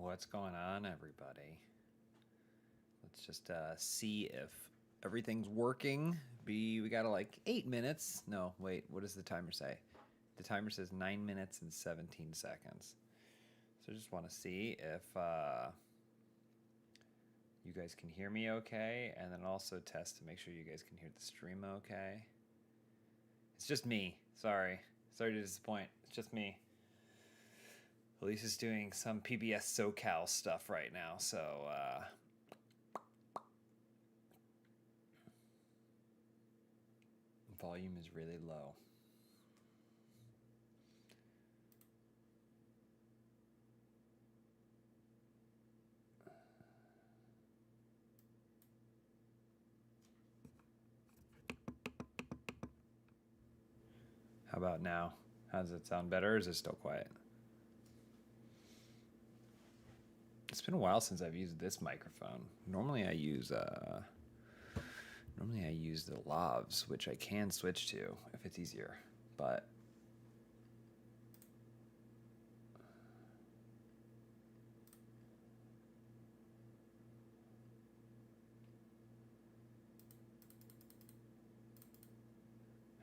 What's going on, everybody? Let's just see if everything's working. We got like 8 minutes. No, wait. What does the timer say? The timer says 9 minutes and 17 seconds. So I just want to see if you guys can hear me okay, and then also test to make sure you guys can hear the stream okay. It's just me. Sorry to disappoint. It's just me. Elise is doing some PBS SoCal stuff right now, so volume is really low. How about now? How does it sound better, or is it still quiet? It's been a while since I've used this microphone. Normally I use the lavs, which I can switch to if it's easier. But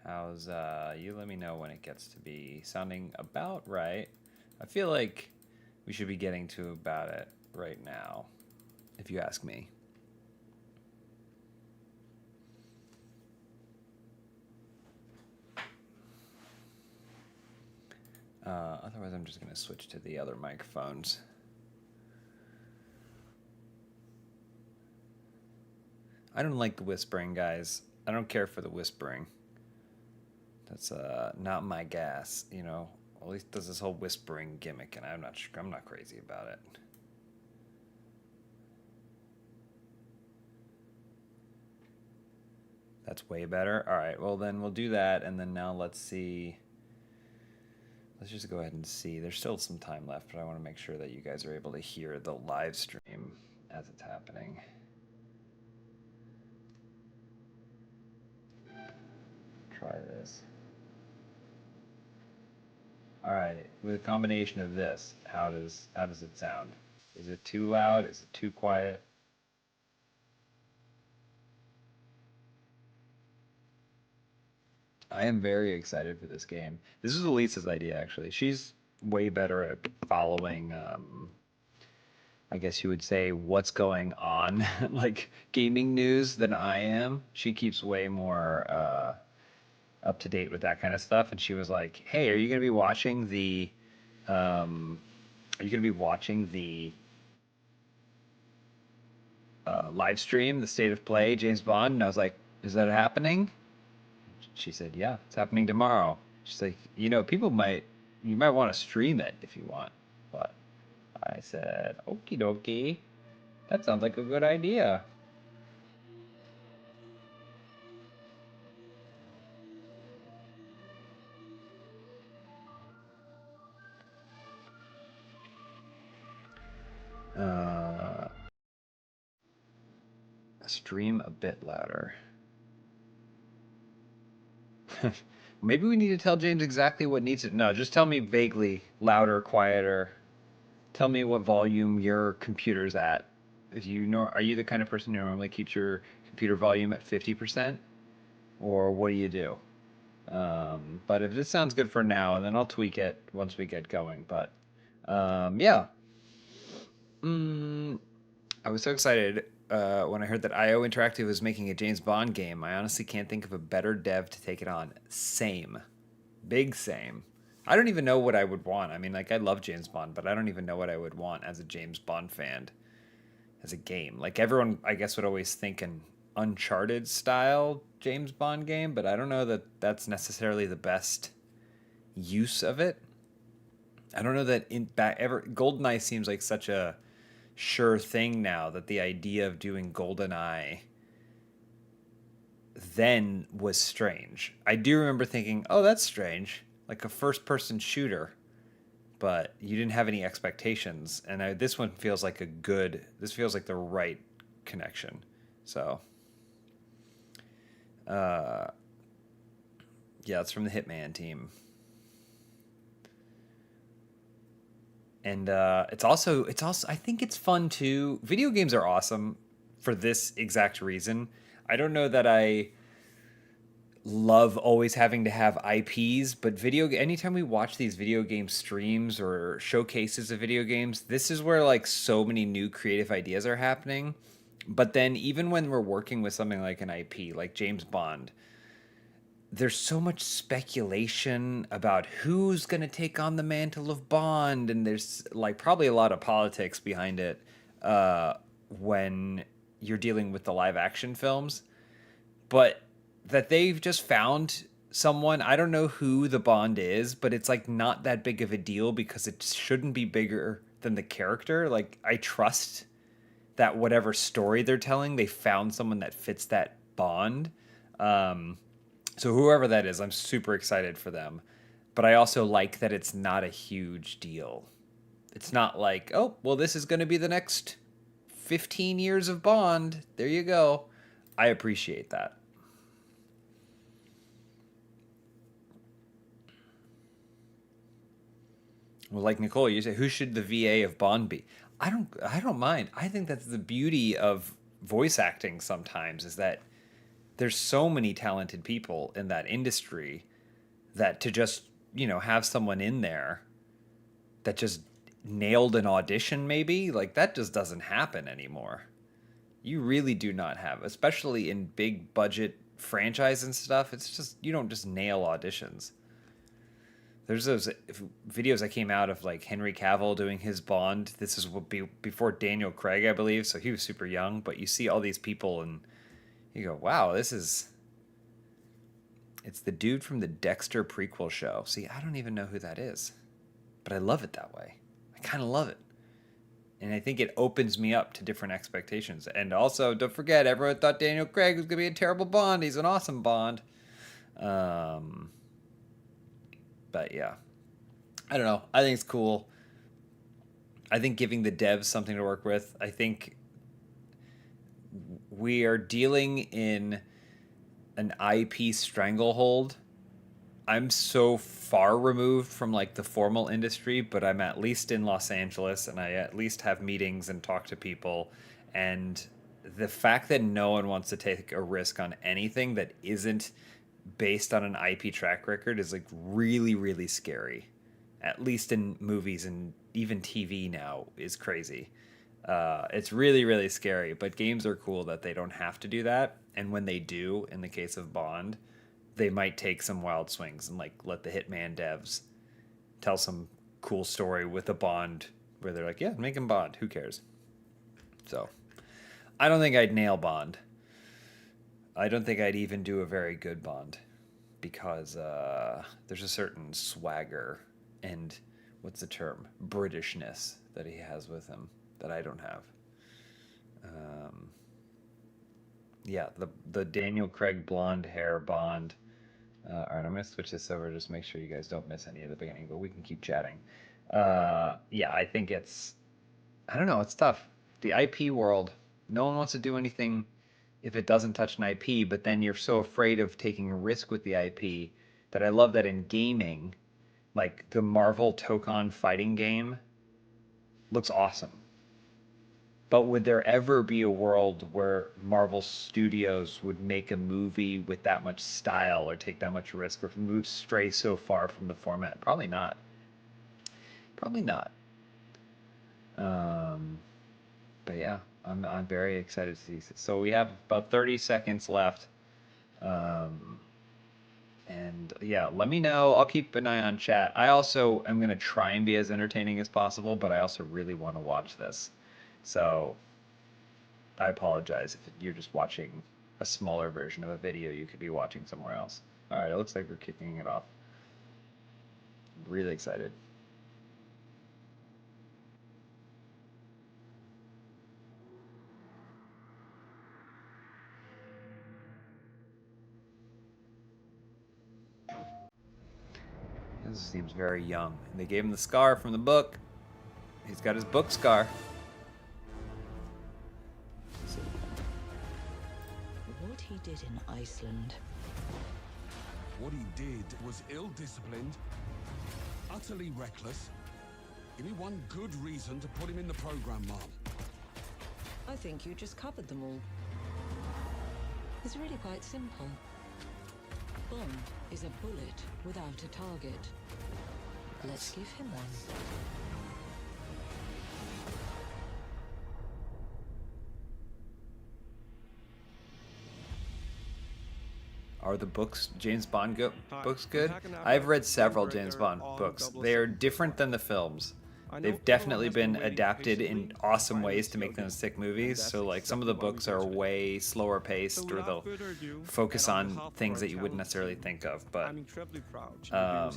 how's you let me know when it gets to be sounding about right. I feel like we should be getting to about it right now, if you ask me. Otherwise, I'm just going to switch to the other microphones. I don't like the whispering, guys. I don't care for the whispering. That's not my gas, you know. At least does this whole whispering gimmick, and I'm not crazy about it. That's way better. All right, well then we'll do that, and then now let's see. Let's just go ahead and see. There's still some time left, but I want to make sure that you guys are able to hear the live stream as it's happening. Try this. All right, with a combination of this, how does it sound? Is it too loud? Is it too quiet? I am very excited for this game. This is Elisa's idea, actually. She's way better at following, I guess you would say, what's going on, like gaming news, than I am. She keeps way more up to date with that kind of stuff. And she was like, "Hey, are you gonna be watching the, are you gonna be watching the live stream, the State of Play, James Bond?" And I was like, "Is that happening?" She said, "Yeah, it's happening tomorrow." She's like, you might want to stream it if you want. But I said, "Okie dokie, that sounds like a good idea." Uh, Stream a bit louder. Maybe we need to tell James exactly what needs it. No, just tell me vaguely louder, quieter. Tell me what volume your computer's at. If you know, are you the kind of person who normally keeps your computer volume at 50%, or what do you do? But if this sounds good for now, and then I'll tweak it once we get going. But yeah, I was so excited when I heard that IO Interactive was making a James Bond game. I honestly can't think of a better dev to take it on. Same, big same. I don't even know what I would want. I mean, like I love James Bond, but I don't even know what I would want as a James Bond fan as a game. Like everyone, I guess, would always think an Uncharted style James Bond game, but I don't know that that's necessarily the best use of it. I don't know that in back ever GoldenEye seems like such a sure thing now that the idea of doing GoldenEye then was strange. I do remember thinking, "Oh, that's strange," like a first-person shooter, but you didn't have any expectations. And this one feels like this feels like the right connection. So, uh, yeah, it's from the Hitman team. And it's also I think it's fun too. Video games are awesome for this exact reason. I don't know that I love always having to have IPs, but anytime we watch these video game streams or showcases of video games, this is where like so many new creative ideas are happening. But then even when we're working with something like an IP, like James Bond, there's so much speculation about who's going to take on the mantle of Bond, and there's like probably a lot of politics behind it when you're dealing with the live action films. But that they've just found someone, I don't know who the Bond is, but it's like not that big of a deal because it shouldn't be bigger than the character. Like, I trust that whatever story they're telling, they found someone that fits that Bond. Um, so whoever that is, I'm super excited for them. But I also like that it's not a huge deal. It's not like, oh, well, this is going to be the next 15 years of Bond. There you go. I appreciate that. Well, like Nicole, you say, who should the VA of Bond be? I don't mind. I think that's the beauty of voice acting sometimes is that there's so many talented people in that industry that to just, have someone in there that just nailed an audition maybe, like that just doesn't happen anymore. You really do not have, especially in big budget franchise and stuff. It's just you don't just nail auditions. There's those videos that came out of like Henry Cavill doing his Bond. This is what before Daniel Craig, I believe. So he was super young, but you see all these people and you go, "Wow, it's the dude from the Dexter prequel show." See, I don't even know who that is, but I love it that way. I kind of love it. And I think it opens me up to different expectations. And also, don't forget, everyone thought Daniel Craig was going to be a terrible Bond. He's an awesome Bond. Um, but yeah, I don't know. I think it's cool. I think giving the devs something to work with. I think we are dealing in an IP stranglehold. I'm so far removed from like the formal industry, but I'm at least in Los Angeles and I at least have meetings and talk to people. And the fact that no one wants to take a risk on anything that isn't based on an IP track record is like really, really scary. At least in movies and even TV now is crazy. It's really, really scary, but games are cool that they don't have to do that. And when they do, in the case of Bond, they might take some wild swings and like let the Hitman devs tell some cool story with a Bond where they're like, yeah, make him Bond. Who cares? So I don't think I'd nail Bond. I don't think I'd even do a very good Bond because there's a certain swagger and what's the term? Britishness that he has with him that I don't have. Um, yeah, the Daniel Craig blonde hair Bond. All right, I'm gonna switch this over just make sure you guys don't miss any of the beginning, but we can keep chatting. Yeah, I think I don't know, it's tough. The IP world, no one wants to do anything if it doesn't touch an IP, but then you're so afraid of taking a risk with the IP that I love that in gaming, like the Marvel Tokon fighting game looks awesome. But would there ever be a world where Marvel Studios would make a movie with that much style or take that much risk or move stray so far from the format? Probably not. Probably not. Um, but yeah, I'm very excited to see this. So we have about 30 seconds left. Um, and yeah, let me know. I'll keep an eye on chat. I also am going to try and be as entertaining as possible, but I also really want to watch this. So I apologize if you're just watching a smaller version of a video you could be watching somewhere else. All right, it looks like we're kicking it off. Really excited. This seems very young. They gave him the scar from the book. He's got his book scar. What he did in Iceland. What he did was ill-disciplined, utterly reckless, Give me one good reason to put him in the program, Mom. I think you just covered them all. It's really quite simple. Bond is a bullet without a target. Let's give him one. Are the books James Bond books good? I've read several James Bond books. They are different than the films. They've definitely been adapted in awesome ways to make them sick movies. So like some of the books are way slower paced, or they'll focus on things that you wouldn't necessarily think of. But oh,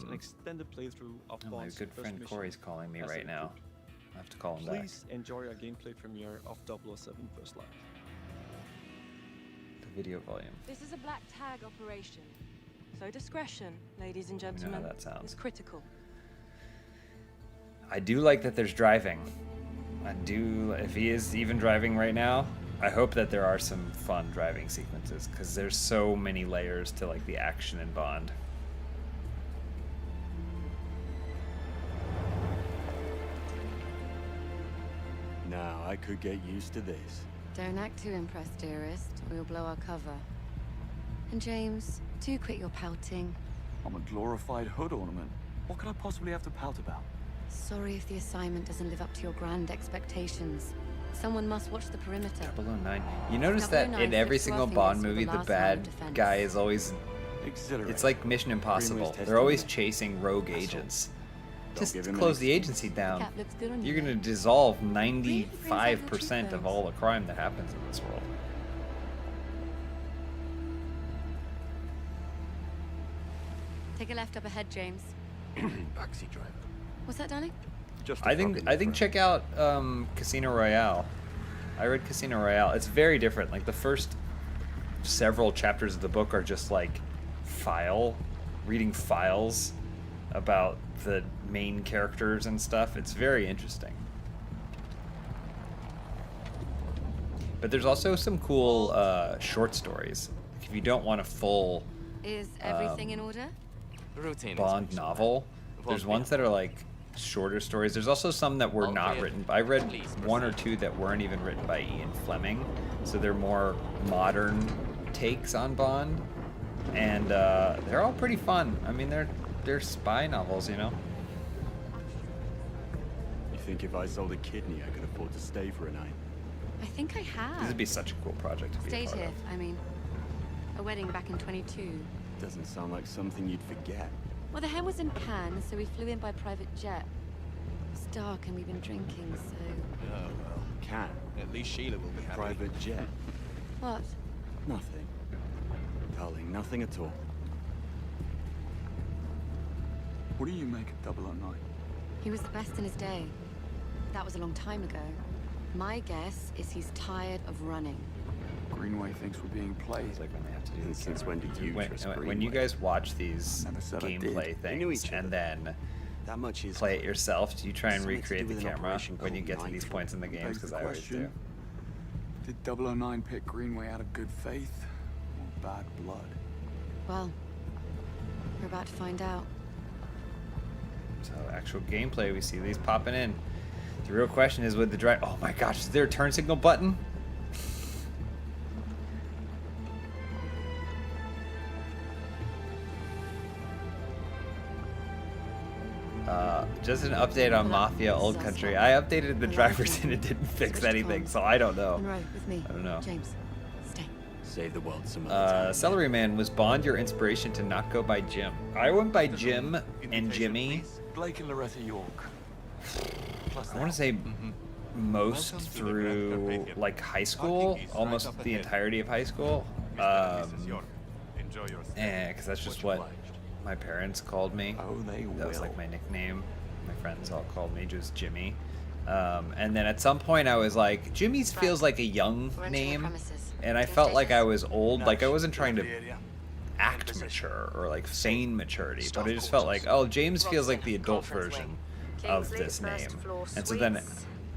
my good friend Corey's calling me right now. I have to call him back. Please enjoy our gameplay premiere of 007 First Light. Video volume. This is a black tag operation, so discretion, ladies and You know gentlemen, how that sounds. is critical. I do like that there's driving. I do, if he is even driving right now, I hope that there are some fun driving sequences, because there's so many layers to like the action in Bond. Now I could get used to this. Don't act too impressed, dearest. We'll blow our cover. And James, do quit your pouting. I'm a glorified hood ornament. What could I possibly have to pout about? Sorry if the assignment doesn't live up to your grand expectations. Someone must watch the perimeter. 009. You notice that in every single Bond movie, the bad guy is always... It's like Mission Impossible. They're always chasing rogue agents. Just close the agency down. You're going to dissolve 95% of all the crime that happens in this world. Take a left up ahead, James. Backseat driver. What's that, darling? I think check out Casino Royale. I read Casino Royale. It's very different. Like the first several chapters of the book are just like reading files about the main characters and stuff. It's very interesting. But there's also some cool short stories. Like if you don't want a full Is everything in order? Bond novel, there's ones that are like shorter stories. There's also some that were not written. I read one or two that weren't even written by Ian Fleming, so they're more modern takes on Bond, and they're all pretty fun. I mean, they're spy novels, you know. You think if I sold a kidney, I could afford to stay for a night? I think I have. This would be such a cool project to be a Stayed part here. of. I mean, a wedding back in 22. Doesn't sound like something you'd forget. Well, the hen was in Cannes, so we flew in by private jet. It's dark and we've been drinking, so... Oh, well, can. At least Sheila will be happy. Private jet. What? Nothing. Darling, nothing at all. What do you make of 009? He was the best in his day. That was a long time ago. My guess is he's tired of running. Greenway thinks we're being played. It's like when they have to do And this. since when did you trust When you Greenway? guys watch these Never said I did. gameplay They knew things each other. and then That much is... play it yourself, do you try and Something to recreate do the with an camera operation when you called get to these Nightfall. points in the games? Begs Because the I always do. question. Did 009 pick Greenway out of good faith or bad blood? Well, we're about to find out. So actual gameplay, we see these popping in. The real question is with the drive. Oh my gosh, is there a turn signal button? Just an update on Mafia Old Country. I updated the drivers and it didn't fix anything, so I don't know. Monroe, with me. I don't know. James, stay. Save the world some other time. Celery Man, was Bond your inspiration to not go by Jim? I went by Jim and Jimmy. Blake and Loretta York. I want to say most through like high school, almost the entirety of high school. Because that's just what my parents called me. Oh, they That was will. like my nickname. My friends all called me just Jimmy. And then at some point I was like, Jimmy's feels like a young We're entering the name. premises. And I Go felt like status. I was old. Like I wasn't trying to act mature or like feign maturity, but I just felt like, oh, James feels like the adult version of this name. And so then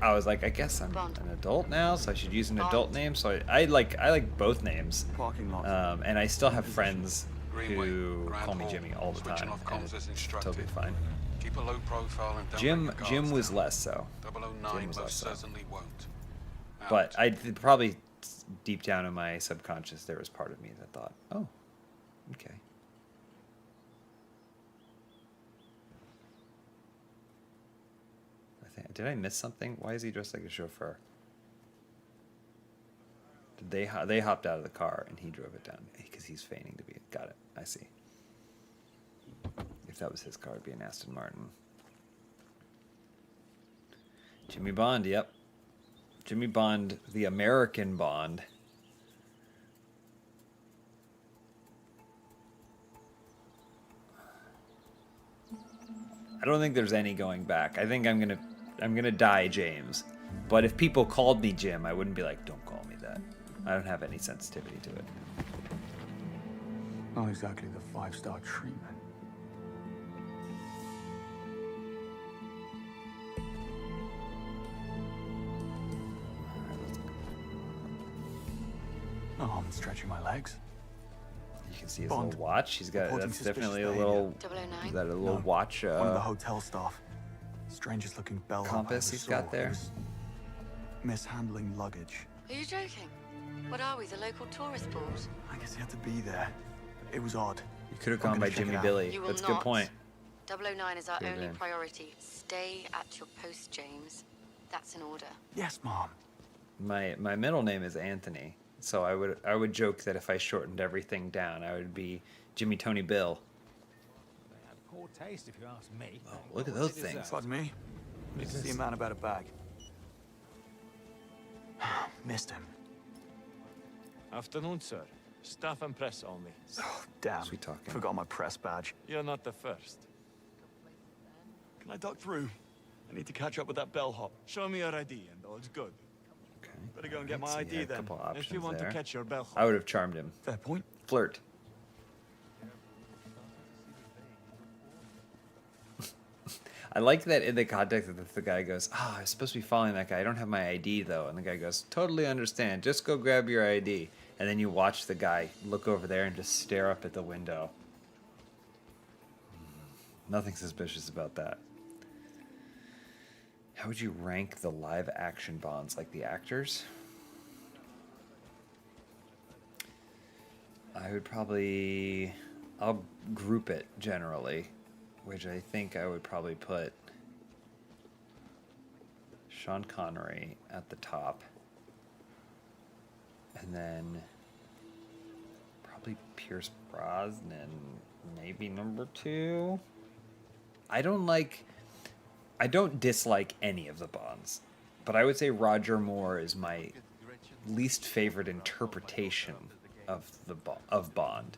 I was like, I guess I'm an adult now, so I should use an adult name. So I like both names. Parking lot. And I still have friends who call me Jimmy all the time, and it's totally fine. Keep a low profile and don't Jim let your Jim guards was down. less so. 009 Jim was less most so. certainly won't. But Out. I probably deep down in my subconscious there was part of me that thought, oh, okay. Did I miss something? Why is he dressed like a chauffeur? Did they hopped out of the car and he drove it down because he's feigning to be. Got it. I see. If that was his car, it'd be an Aston Martin. Jimmy Bond. Yep. Jimmy Bond, the American Bond. I don't think there's any going back. I think I'm gonna die James. But if people called me Jim, I wouldn't be like, don't call me that. I don't have any sensitivity to it. Not exactly the 5-star treatment. Oh, I'm stretching my legs. You can see his Bond. little watch. He's got Reporting that's definitely a suspicious little. behavior. 009? Is that a little No, watch? One of the hotel staff. Strangest looking bellhop I Compass ever he's saw. got there. He was mishandling luggage. Are you joking? What are we, the local tourist board? I guess he had to be there. It was odd. You could have I'm gone by gonna check Jimmy it out. Billy. You will That's a not. good point. 009 is our Good only man. priority. Stay at your post, James. That's an order. Yes, Mom. My middle name is Anthony, so I would joke that if I shortened everything down, I would be Jimmy Tony Bill. They had poor taste, if you ask me. Oh, look at those things. Pardon me? Need to see a man about a bag. Missed him. Afternoon, sir. Staff and press only. Oh, damn. Sweet talking. Forgot my press badge. You're not the first. Can I duck through? I need to catch up with that bellhop. Show me your ID and all's good. Okay. Better go and get Let's my see, ID yeah, a then. couple If you options want there. to catch your bellhop. I would have charmed him. Fair point. Flirt. I like that in the context that the guy goes, I was supposed to be following that guy. I don't have my ID, though. And the guy goes, totally understand. Just go grab your ID. And then you watch the guy look over there and just stare up at the window. Nothing suspicious about that. How would you rank the live action Bonds? Like the actors? I would probably... I'll group it generally, which I think I would probably put Sean Connery at the top. And then probably Pierce Brosnan, maybe number 2. I don't dislike any of the Bonds, but I would say Roger Moore is my least favorite interpretation of Bond.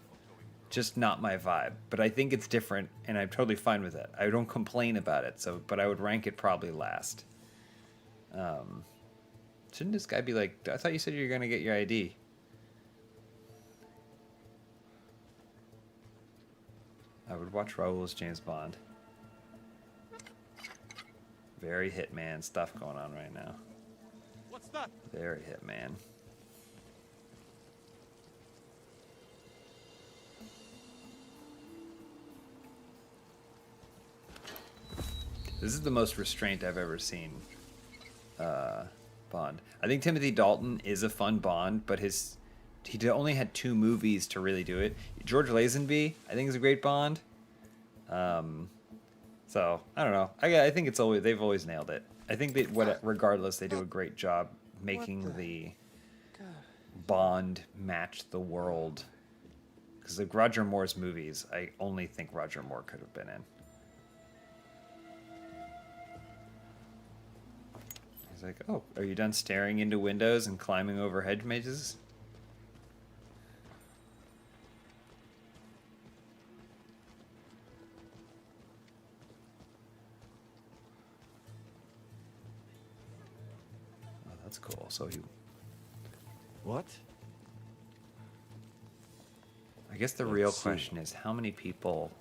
Just not my vibe, but I think it's different, and I'm totally fine with it. I don't complain about it, but I would rank it probably last. Shouldn't this guy be like, I thought you said you were going to get your ID. I would watch Raoul's James Bond. Very Hitman stuff going on right now. What's that? Very Hitman. This is the most restraint I've ever seen Bond. I think Timothy Dalton is a fun Bond, but he only had 2 movies to really do it. George Lazenby, I think, is a great Bond. So I don't know. I think they've always nailed it. I think that regardless, they do a great job making the Bond match the world. Because like Roger Moore's movies, I only think Roger Moore could have been in. He's like, oh, are you done staring into windows and climbing over hedge mazes? Oh, that's cool. So he... What? I guess the real question is how many people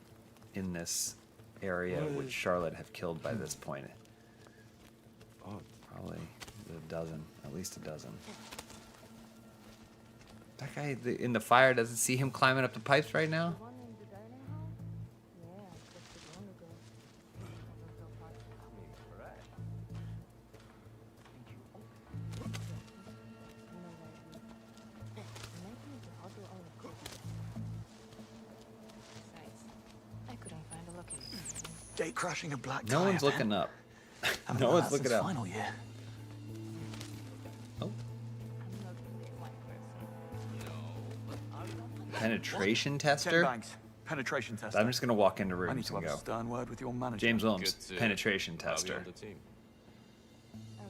in this area would Charlotte have killed by this point? Probably a dozen, at least a dozen. That guy in the fire doesn't see him climbing up the pipes right now? Gate crashing a black No tie one's event. looking up. Haven't No done one's that looking since up. Final year. Oh. Penetration 10 tester? banks. Penetration tester. I'm just gonna walk into I need rooms to and have a go. stern word with your manager. James Good Williams, to penetration have you tester. on the team.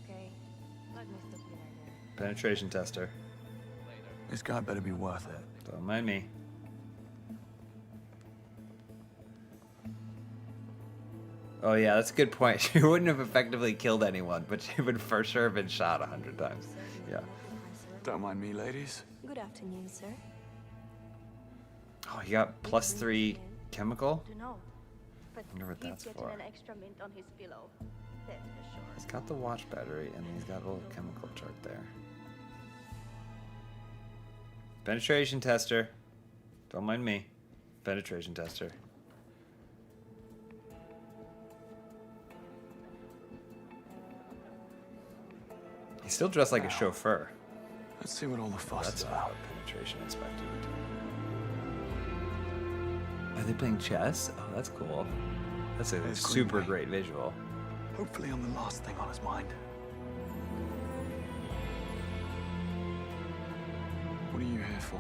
Okay, let me stop you right there. Penetration tester. This guy better be worth it. Don't mind me. Oh yeah, that's a good point. She wouldn't have effectively killed anyone, but she would for sure have been shot 100 times. Yeah. Don't mind me, ladies. Good afternoon, sir. Oh, you got +3 chemical? To know. But Wonder what he's that's getting for. an extra mint on his pillow. That's for sure. He's got the watch battery and he's got a little chemical chart there. Penetration tester. Don't mind me. Penetration tester. He's still dressed like a chauffeur. Let's see what all the fuss That's is what about. a penetration inspector would do. Are they playing chess? Oh, that's cool. That's a There's super Greenway. great visual. Hopefully I'm the last thing on his mind. What are you here for?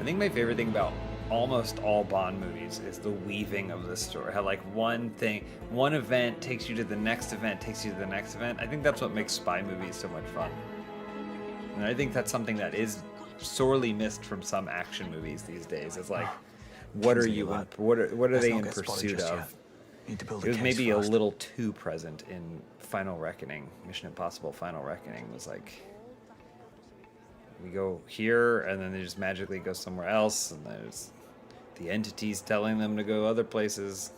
I think my favorite thing about almost all Bond movies is the weaving of the story. How like one thing, one event takes you to the next event, takes you to the next event. I think that's what makes spy movies so much fun. And I think that's something that is sorely missed from some action movies these days. It's like, what are you? What are Let's they not in get spotted pursuit just of? yet. Need to build It was case maybe first. a little too present in Final Reckoning. Mission Impossible Final Reckoning was like, we go here and then they just magically go somewhere else, and there's the entities telling them to go other places.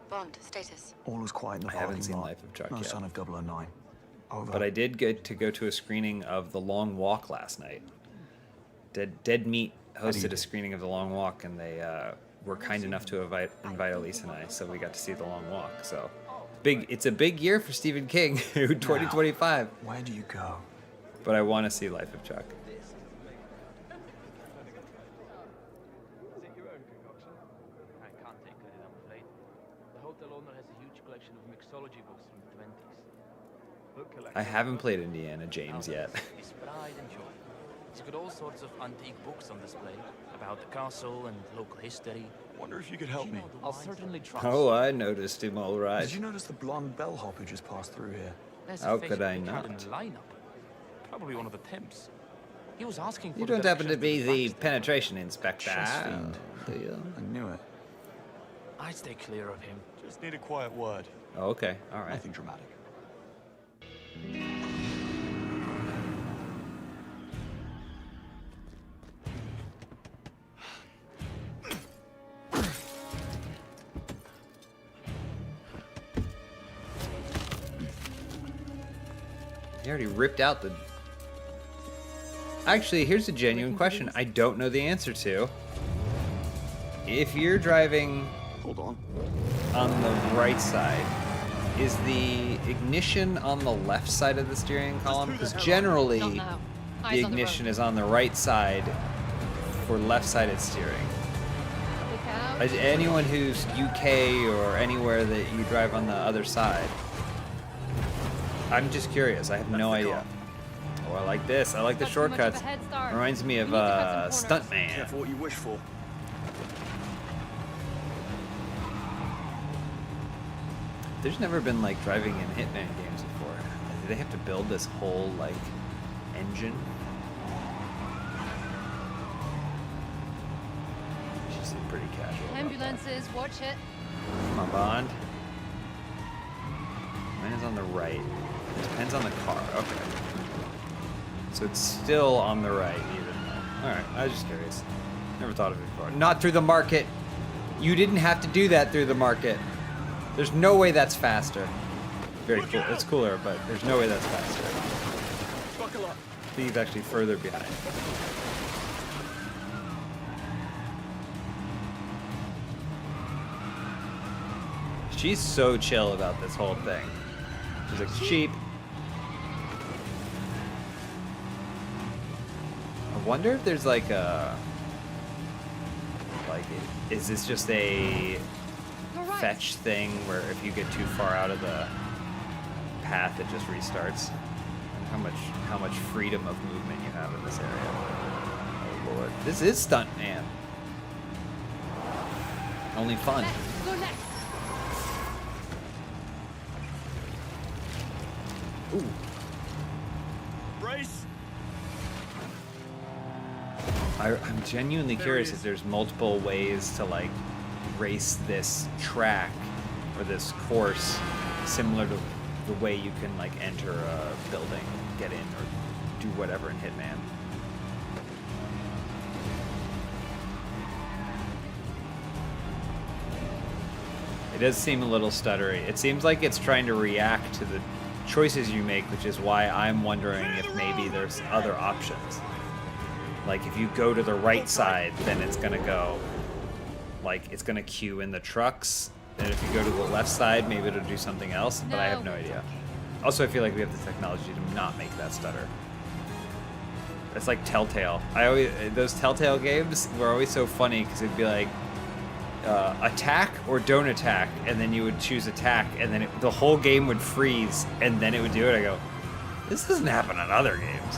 Bond, status. All was quiet in the I haven't parking seen lot. Life of Chuck No yet. son of 009. Over. But I did get to go to a screening of The Long Walk last night. Dead Meat hosted a screening of The Long Walk, and they were kind enough to invite Elise and I, so we got to see The Long Walk. So it's a big year for Stephen King, 2025. Where do you go? But I want to see Life of Chuck. Is it your own concoction? I can't take credit, I'm afraid. The hotel owner has a huge collection of mixology books from the 20s. Book collection. I haven't played Indiana James yet. His pride and joy. He's got all sorts of antique books on display about the castle and local history. Wonder if you could help me. I'll certainly try. Oh, I noticed him all right. Did you notice the blonde bellhop who just passed through here? There's How a face could I pictured not? in the lineup. Probably one of the temps. He was asking for You the don't happen to directions be the backstage. penetration inspector, Chess fiend. do you? I knew it. I'd stay clear of him. Just need a quiet word. Oh, okay, all right. Nothing dramatic. He already ripped out the... Actually, here's a genuine question I don't know the answer to. If you're driving Hold on. on the right side, is the ignition on the left side of the steering column? Because generally, Not now. the Eyes on the ignition road. is on the right side for left-sided steering. Look out. Anyone who's UK or anywhere that you drive on the other side, I'm just curious. I have no idea. Oh, I like this. I like the Got too much of a shortcuts. head start. Reminds me of You need to cut some corners. Stuntman. Careful what you wish for. There's never been like driving in Hitman games before. Do they have to build this whole like engine? She seemed pretty casual. about that. Ambulances, watch it. Come on, Bond. Mine is on the right. It depends on the car. Okay. So it's still on the right, even though. Alright, I was just curious. Never thought of it before. Not through the market. You didn't have to do that through the market. There's no way that's faster. Very cool. It's cooler, but there's no way that's faster. Buckle up. Leave actually further behind. She's so chill about this whole thing. She's like, sheep. I wonder if there's like a... Like, is this just a... right. fetch thing where if you get too far out of the path, it just restarts. How much freedom of movement you have in this area. Oh lord, this is Stuntman. Only fun. Left, go left. Ooh. Brace! I'm genuinely curious if there's multiple ways to like race this track or this course similar to the way you can like enter a building, get in, or do whatever in Hitman. It does seem a little stuttery. It seems like it's trying to react to the choices you make, which is why I'm wondering if maybe there's other options. Like if you go to the right side, then it's gonna go, like it's gonna queue in the trucks. And if you go to the left side, maybe it'll do something else, but I have no idea. Also, I feel like we have the technology to not make that stutter. It's like Telltale. Those Telltale games were always so funny because it'd be like, attack or don't attack, and then you would choose attack, and then the whole game would freeze, and then it would do it. I go, this doesn't happen on other games.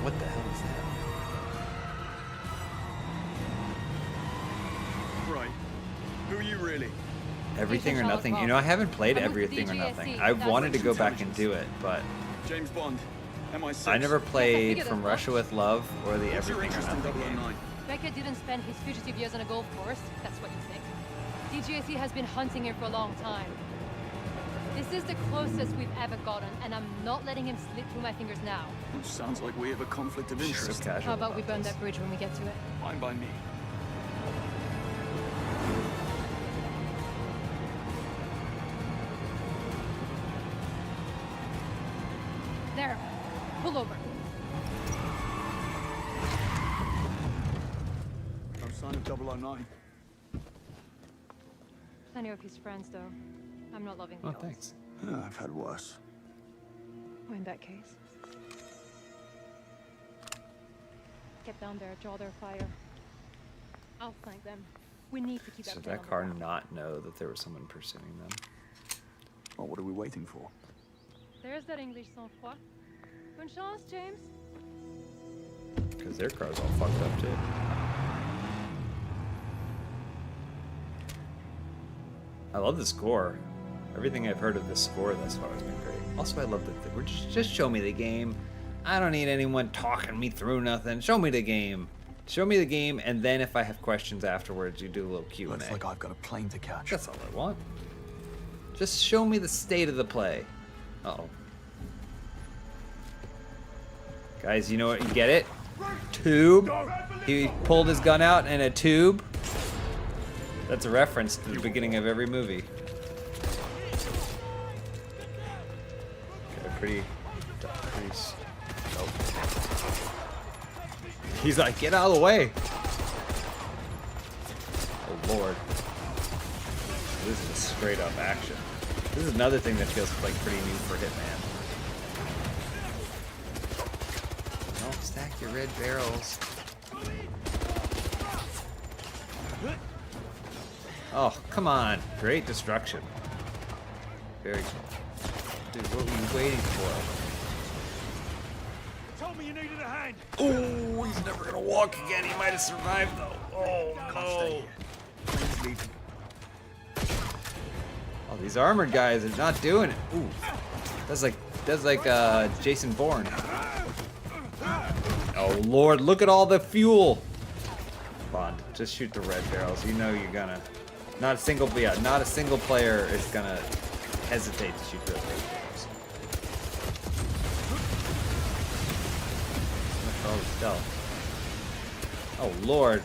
What the hell is that? Right. Who are you really? Everything or Nothing. You know, I haven't played Everything or Nothing. I've wanted to go back and do it, but James Bond, MI6. I never played figured From as Russia with Love or the What's your Everything or interest in Nothing game. 009? Beckett didn't spend his fugitive years on a golf course, if that's what you think. DGAC has been hunting him for a long time. This is the closest we've ever gotten, and I'm not letting him slip through my fingers now. Which sounds like we have a conflict of She's so interest. casual How about we burn this. that bridge when we get to it? Fine by me. There. Pull over. No sign of 009. Plenty of his friends, though. I'm not loving the Oh, odds. thanks. Yeah, I've had worse. Well, in that case. Get down there, draw their fire. I'll flank them. We need to keep that Should thing that on the car ground. not know that there was someone pursuing them? Well, what are we waiting for? There's that English sang-froid. Bonne chance, James. Because their car's all fucked up too. I love the score. Everything I've heard of this score thus far has been great. Also, I love that we're just show me the game. I don't need anyone talking me through nothing. Show me the game. Show me the game, and then if I have questions afterwards, you do a little Q&A. Looks like I've got a plane to catch. That's all I want. Just show me the state of the play. Uh-oh. Guys, you know what? You get it? Tube. He pulled his gun out in a tube. That's a reference to the beginning of every movie. Okay, pretty. Nope. He's like, get out of the way. Oh Lord. This is straight up action. This is another thing that feels like pretty new for Hitman. Don't stack your red barrels. Oh, come on. Great destruction. Very cool. Dude, what were you waiting for? Told me you needed a hand. Oh, he's never gonna walk again. He might have survived though. Oh no. Plane's leaving. Oh, these armored guys are not doing it. Ooh. That's like Jason Bourne. Oh Lord, look at all the fuel. Bond, just shoot the red barrels. You know you're gonna. Not a single player is gonna hesitate to shoot those red barrels. All the stealth. Oh Lord,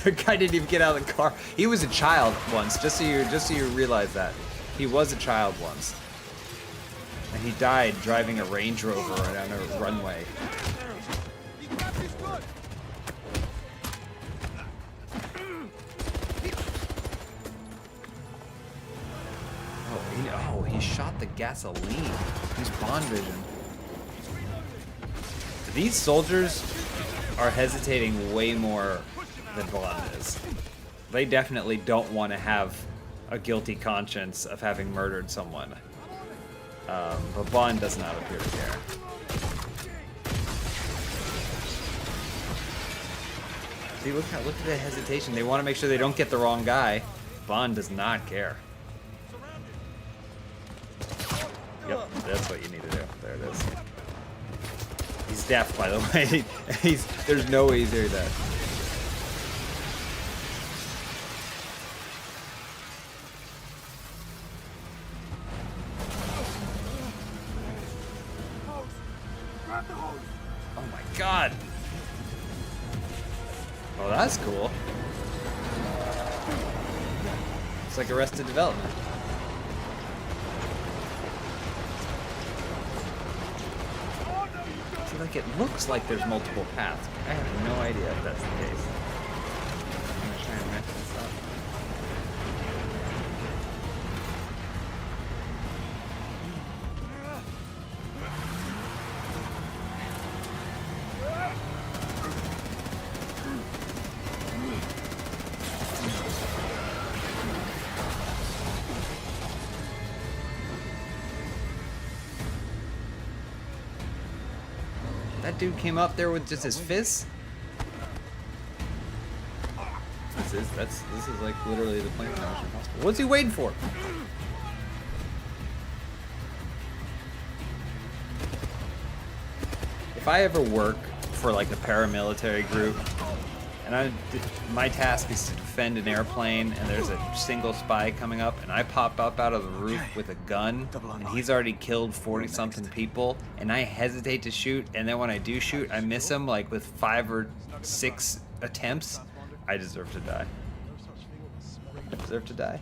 the guy didn't even get out of the car. He was a child once. Just so you realize that he was a child once, and he died driving a Range Rover on a runway. He shot the gasoline. He's Bond vision. These soldiers are hesitating way more than Bond is. They definitely don't want to have a guilty conscience of having murdered someone. But Bond does not appear to care. See, look at the hesitation. They want to make sure they don't get the wrong guy. Bond does not care. Yep, that's what you need to do. There it is. He's deaf, by the way. There's no way he's hearing that. Oh my god. Oh, that's cool. It's like Arrested Development. See, like it looks like there's multiple paths, but I have no idea if that's the case. I'm gonna try and mess this up. That dude came up there with just his fists. This is like literally the plan from Mission Impossible. What's he waiting for? If I ever work for like a paramilitary group, and my task is to defend an airplane, and there's a single spy coming up, and I pop up out of the roof with a gun, and he's already killed 40-something people, and I hesitate to shoot, and then when I do shoot, I miss him like with 5 or 6 attempts, I deserve to die. I deserve to die.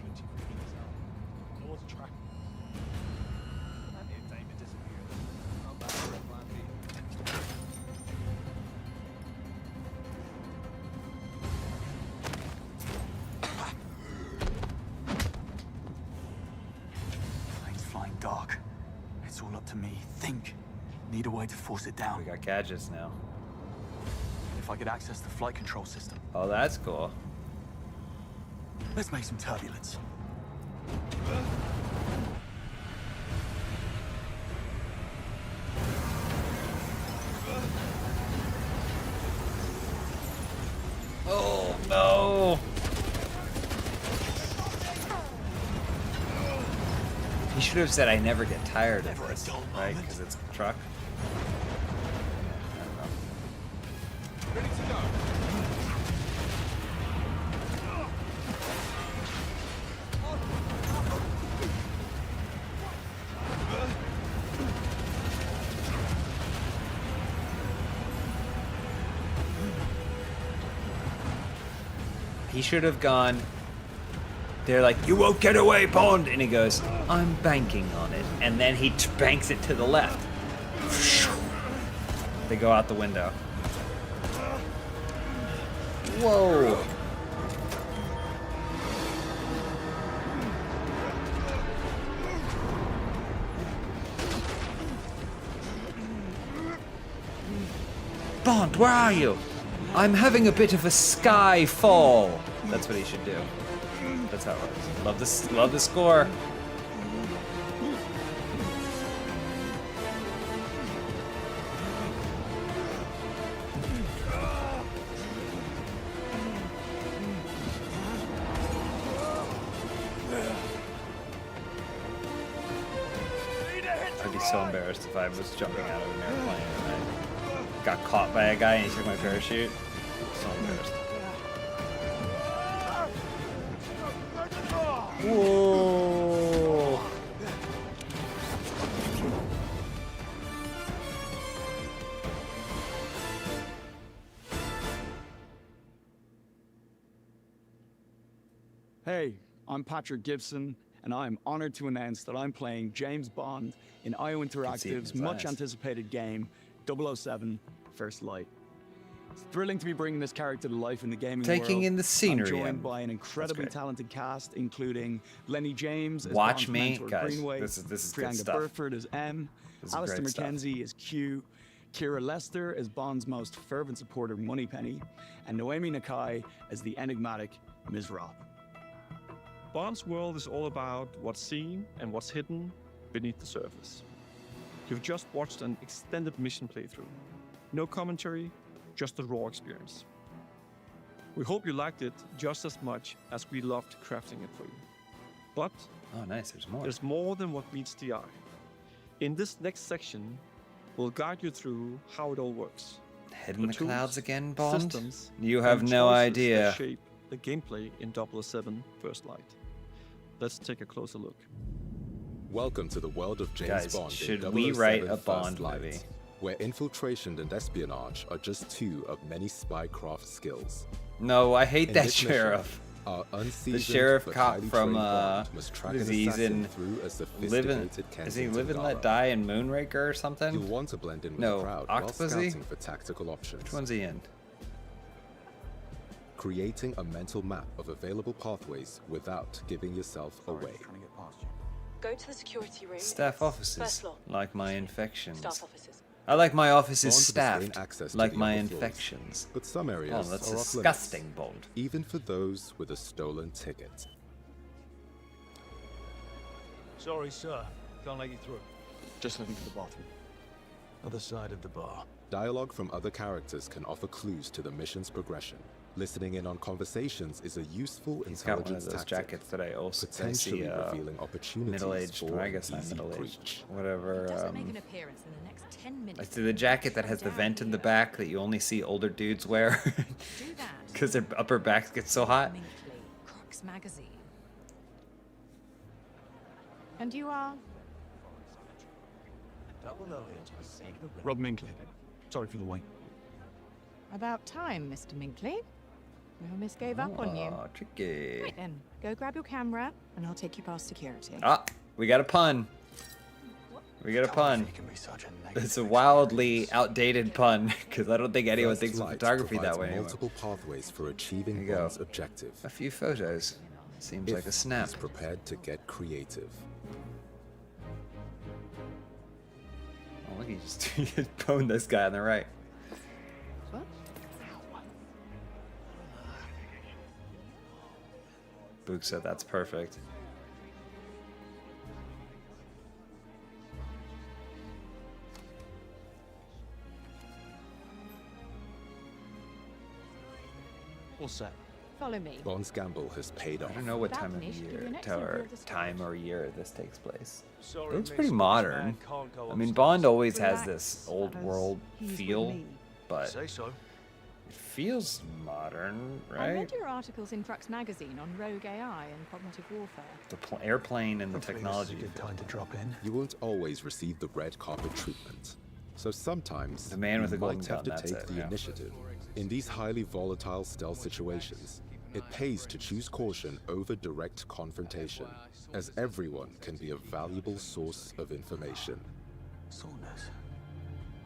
Dark. It's all up to me. Think. Need a way to force it down. We got gadgets now. If I could access the flight control system. Oh, that's cool. Let's make some turbulence. Oh, no. He should have said, I never get tired of this, right? Because it's a truck. Ready to go. He should have gone. They're like, you won't get away, Bond! And he goes, I'm banking on it. And then he banks it to the left. They go out the window. Whoa! Bond, where are you? I'm having a bit of a sky fall. That's what he should do. That's how it works. Love the score. I'd be so embarrassed if I was jumping out of an airplane and I got caught by a guy and he took my parachute. So embarrassed. Whoa! Hey, I'm Patrick Gibson, and I am honored to announce that I'm playing James Bond in IO Interactive's much-anticipated game, 007 First Light. It's thrilling to be bringing this character to life in the gaming world. Taking in the scenery. I'm joined by an incredibly talented cast, including Lenny James as Watch Bond's me, mentor, guys. Greenway, This is good Priyanka stuff. Burford as M, This is Alistair great stuff. McKenzie as Q, Kira Lester as Bond's most fervent supporter, Moneypenny, and Noemi Nakai as the enigmatic Ms. Roth. Bond's world is all about what's seen and what's hidden beneath the surface. You've just watched an extended mission playthrough. No commentary, just a raw experience. We hope you liked it just as much as we loved crafting it for you. But Oh, nice. There's more. there's more than what meets the eye. In this next section, we'll guide you through how it all works. Head in the tools, clouds again, Bond? systems, You have and no choices idea. that shape the gameplay in 007 First Light. Let's take a closer look. Welcome to the world of James Guys, Bond. should in we write 007 a First Bond Light, movie? where infiltration and espionage are just two of many spycraft skills. No, I hate In that this mission, sheriff. our The unseasoned sheriff but cop highly from trained Bond must track is an he's assassin in through a Live and sophisticated is he Kensington Live and Let gala. Die in Moonraker or something? You'll want to blend in with No, the crowd Octopussy? while scouting for tactical options. Which one's he in? Creating a mental map of available pathways without giving yourself away. Go to the security room. Staff It's offices, First floor. like my infections. Staff offices. I like my offices Bond must gain staffed, access to like the my upper floors, infections. But some areas Oh, that's are off disgusting, limits, Bond. even for those with a stolen ticket. Sorry, sir. Can't let you through. Just looking for the bathroom. Other side of the bar. Dialogue from other characters can offer clues to the mission's progression. Listening in on conversations is a useful He's got one of intelligence those tactic, jackets that I also potentially see revealing opportunities middle-aged. for Well, I guess an I'm easy middle-aged. breach. Whatever. Doesn't make an appearance in the next 10 minutes. I see the jacket that has the vent in the back that you only see older dudes wear Do that. because their upper backs get so hot. Minkley, Crocs Magazine. And you are? Rob Minkley. Sorry for the wait. About time, Mr. Minkley. No miss gave up on you. Oh, tricky. Right then, go grab your camera and I'll take you past security. Ah, we got a pun. We got a pun. It's a wildly outdated pun because I don't think anyone First thinks of Light photography that provides way anymore. multiple pathways for There achieving you go. Bond's objective. A few photos. Seems like a If snap. he's prepared to get creative. Oh, look, he just pwned this guy on the right. What? Book said that's perfect. All set. Follow me. Bond's gamble has paid off. I don't know what That time of finished, give you year, an excellent view or of the time stage. or year this takes place. Sorry, It looks miss, pretty this man modern. can't go I mean, upstairs. Bond always has Relax, this old fellas. world He's with feel, me. but Say so. it feels modern, I right? read your articles in Crux Magazine on rogue AI and cognitive warfare. The airplane and the Hopefully technology. This is a good time to drop in. You won't always receive the red carpet treatment. So sometimes The man with you the golden might have gun, to that's take it, the yeah. initiative. In these highly volatile stealth situations, it pays to choose caution over direct confrontation, as everyone can be a valuable source of information. Saunders.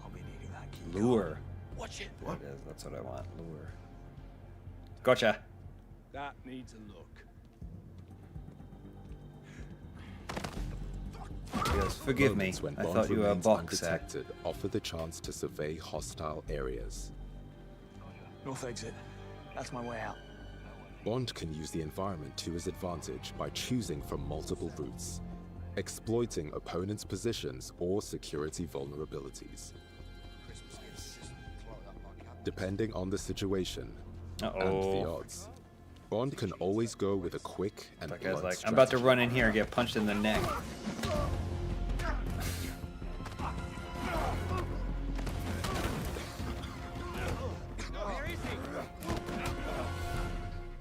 I'll be needing that key. Lure. Watch it. There it is. That's what I want. Lure. Gotcha. That needs a look. He goes, forgive me. Moments when I Bond thought you were a remains box set. undetected offer the chance to survey hostile areas. North exit. That's my way out. Bond can use the environment to his advantage by choosing from multiple routes, exploiting opponents' positions or security vulnerabilities. Depending on the situation and the odds, Bond can always go with a quick and That guy's blunt like, I'm about to strategy. run in here and get punched in the neck.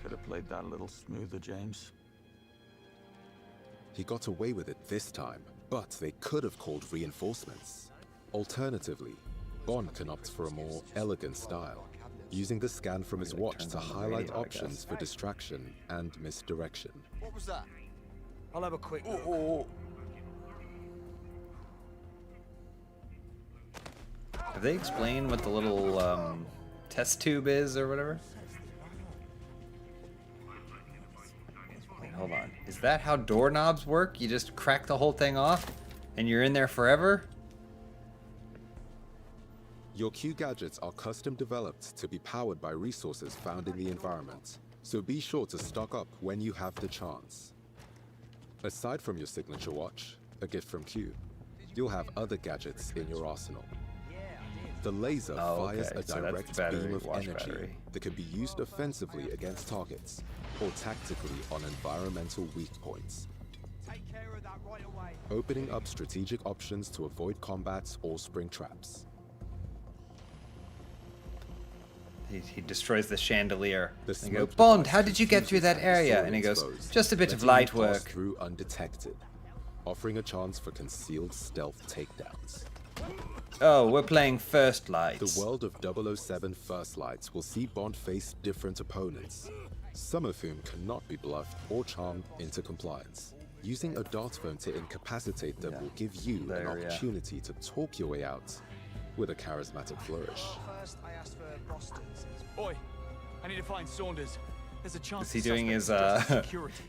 Could have played that a little smoother, James. He got away with it this time, but they could have called reinforcements. Alternatively, Bond can opt for a more elegant style, using the scan from his watch turns to on the highlight radio, I options guess. for distraction and misdirection. What was that? I'll have a quick look. Have they explained what the little test tube is or whatever? Wait, hold on. Is that how doorknobs work? You just crack the whole thing off and you're in there forever? Your Q gadgets are custom developed to be powered by resources found in the environment. so be sure to stock up when you have the chance. Aside from your signature watch, a gift from Q, you'll have other gadgets in your arsenal. The laser fires a direct beam of energy that can be used offensively against targets or tactically on environmental weak points, opening up strategic options to avoid combat or spring traps. He destroys the chandelier. The And go, smoke Bond, device how did you get through that confuses area? and And he goes, exposed, just a bit of letting you light pass work. through undetected, offering a chance for concealed stealth takedowns. Oh, we're playing First Lights. The world of 007 First Lights will see Bond face different opponents, some of whom cannot be bluffed or charmed into compliance. Using a dart phone to incapacitate them will give you an opportunity to talk your way out with a charismatic flourish. First, I asked for Boston's. Oi, I need to find Saunders. There's a chance. Is he doing his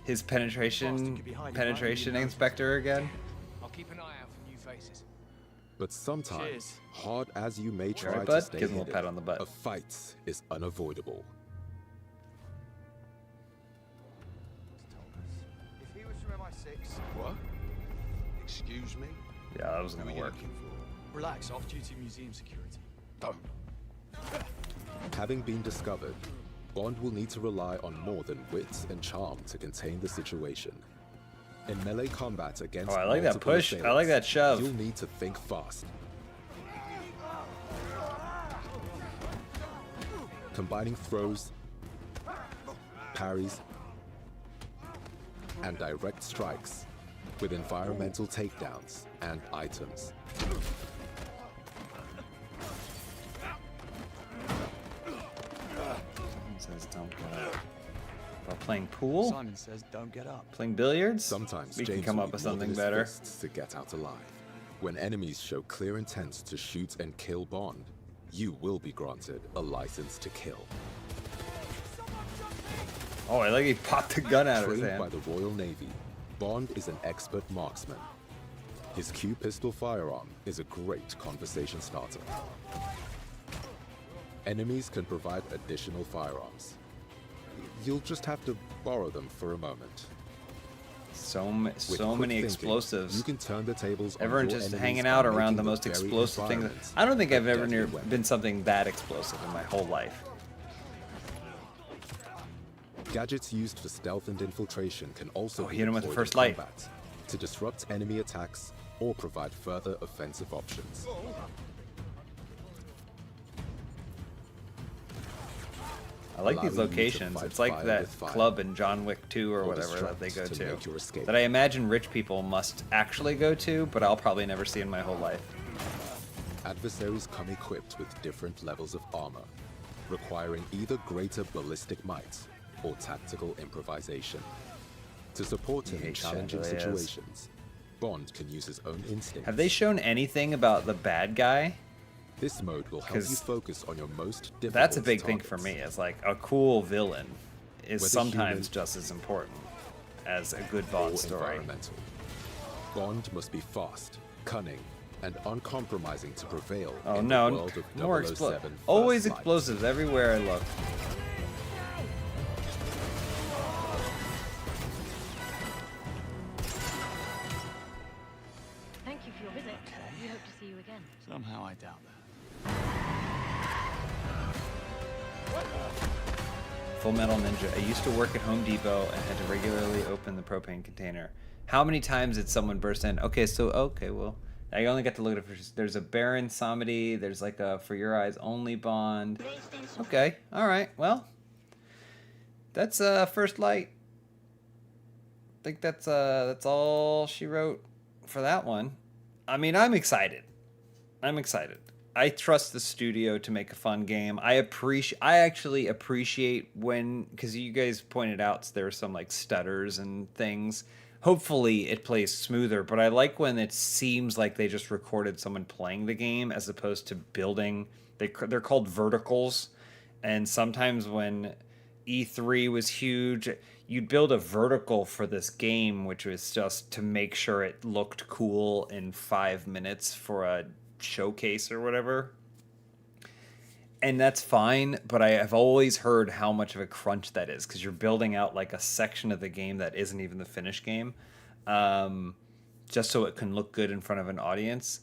his penetration inspector again? I'll keep an eye out for new faces. But sometimes, hard as you may try Alright, to bud. stay Give him a hidden, pat on the butt. a fight is unavoidable. If he was from MI6. What? Excuse me? Yeah, that was gonna work. Relax, off-duty museum security. Don't. Having been discovered, Bond will need to rely on more than wit and charm to contain the situation. In melee combat against Oh, I like that multiple push. I like that shove. You'll need to think fast. Combining throws, parries, and direct strikes with environmental takedowns and items. Says don't get up. While playing pool? Simon says don't get up. Playing billiards? Sometimes we James can come will up with need more than something his better. fists to get out alive. When enemies show clear intent to shoot and kill Bond, you will be granted a license to kill. Oh, I like he popped the gun out of his Trained hand. by the Royal Navy, Bond is an expert marksman. His Q pistol firearm is a great conversation starter. Enemies can provide additional firearms. You'll just have to borrow them for a moment. So With many quick thinking, explosives. You can turn the tables on Everyone your just enemies hanging by out around making the most very explosive things. environment I don't think a I've ever deadly weapon. been something that explosive in my whole life. Gadgets used for stealth and infiltration can also be hit him with the deployed in first light. combat to disrupt enemy attacks or provide further offensive options. I like these allowing you to locations. fight It's like fire that with fire, club in John Wick 2 or or whatever that they go distract to to. make your escape. That I imagine rich people must actually go to, but I'll probably never see in my whole life. Adversaries come equipped with different levels of armor, requiring either greater ballistic might or tactical improvisation. To support him in hate challenging chandeliers. situations, Bond can use his own instincts. Have they shown anything about the bad guy? This mode will help you 'Cause focus on your most difficult That's a big thing for targets. me. It's like a cool villain is Whether sometimes human just as important as a good or Bond story. environmental. Bond must be fast, cunning, and uncompromising to prevail Oh in no, the world of more 007 explosives. First Always Light. explosives everywhere I look. Thank you for your visit. We hope to see you again. Somehow I doubt that. Full Metal Ninja. I used to work at Home Depot and had to regularly open the propane container. How many times did someone burst in? Okay, well, I only got to look at it for. There's a Baron Samedi. There's like a For Your Eyes Only Bond. Okay, all right. Well, that's First Light. I think that's all she wrote for that one. I mean, I'm excited. I trust the studio to make a fun game. I actually appreciate when, because you guys pointed out there were some like stutters and things. Hopefully it plays smoother, but I like when it seems like they just recorded someone playing the game as opposed to building. They're called verticals, and sometimes when E3 was huge, you'd build a vertical for this game, which was just to make sure it looked cool in 5 minutes for a showcase or whatever. And that's fine, but I have always heard how much of a crunch that is because you're building out like a section of the game that isn't even the finished game, just so it can look good in front of an audience.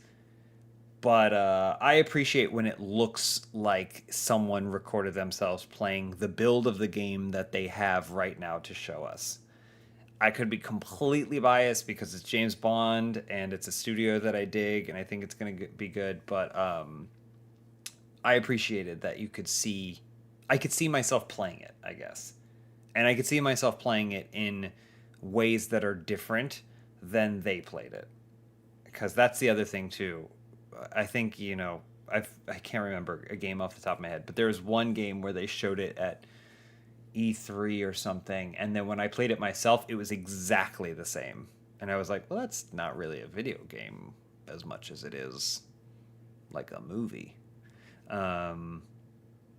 But I appreciate when it looks like someone recorded themselves playing the build of the game that they have right now to show us. I could be completely biased because it's James Bond and it's a studio that I dig and I think it's going to be good, but I appreciated that I could see myself playing it, I guess. And I could see myself playing it in ways that are different than they played it. Because that's the other thing, too. I think, I can't remember a game off the top of my head, but there was one game where they showed it at E3 or something. And then when I played it myself, it was exactly the same. And I was like, well, that's not really a video game as much as it is like a movie.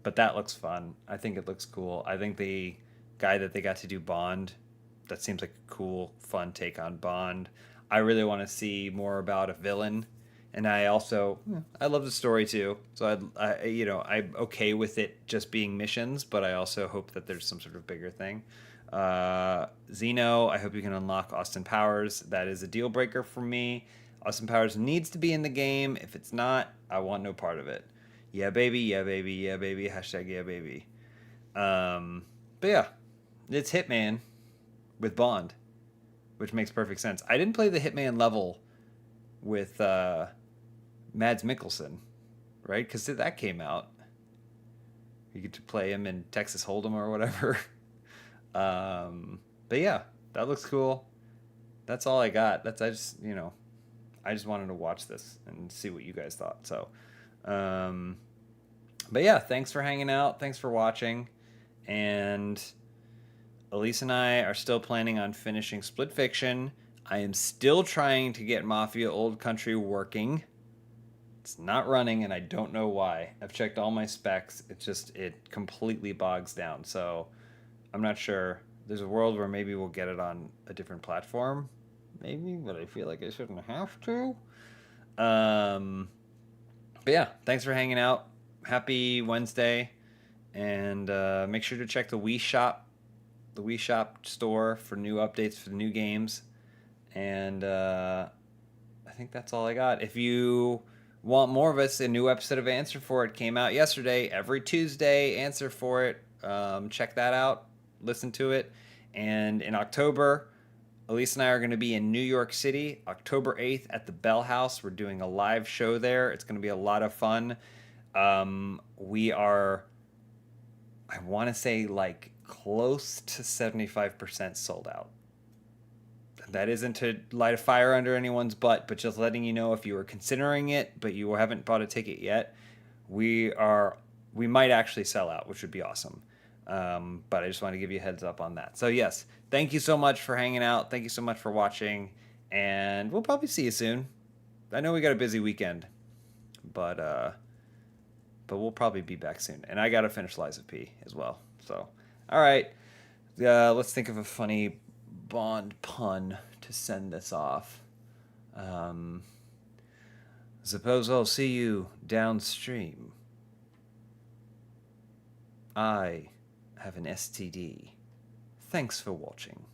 But that looks fun. I think it looks cool. I think the guy that they got to do Bond, that seems like a cool, fun take on Bond. I really want to see more about a villain, and I love the story too. So I'm okay with it just being missions, but I also hope that there's some sort of bigger thing. Xeno, I hope you can unlock Austin Powers. That is a deal breaker for me. Austin Powers needs to be in the game. If it's not, I want no part of it. Yeah, baby, yeah, baby, yeah, baby, hashtag yeah, baby. But yeah, it's Hitman with Bond, which makes perfect sense. I didn't play the Hitman level with Mads Mikkelsen, right? Because that came out. You get to play him in Texas Hold'em or whatever. But yeah, that looks cool. That's all I got. I just wanted to watch this and see what you guys thought. So, but yeah, thanks for hanging out. Thanks for watching. And Elise and I are still planning on finishing Split Fiction. I am still trying to get Mafia Old Country working. It's not running, and I don't know why. I've checked all my specs. It completely bogs down. So I'm not sure. There's a world where maybe we'll get it on a different platform. Maybe, but I feel like I shouldn't have to. But yeah, thanks for hanging out. Happy Wednesday. And make sure to check the Wii Shop store for new updates for the new games. And I think that's all I got. If you want more of us, a new episode of Answer For It came out yesterday. Every Tuesday, Answer For It. Check that out. Listen to it. And in October, Elise and I are going to be in New York City, October 8th at the Bell House. We're doing a live show there. It's going to be a lot of fun. We are, I want to say, like close to 75% sold out. That isn't to light a fire under anyone's butt, but just letting you know if you were considering it, but you haven't bought a ticket yet, we might actually sell out, which would be awesome. But I just want to give you a heads up on that. So yes, thank you so much for hanging out. Thank you so much for watching, and we'll probably see you soon. I know we got a busy weekend, but we'll probably be back soon. And I got to finish Lies of P as well. So, all right, let's think of a funny Bond pun to send this off. Suppose I'll see you downstream. I have an STD. Thanks for watching.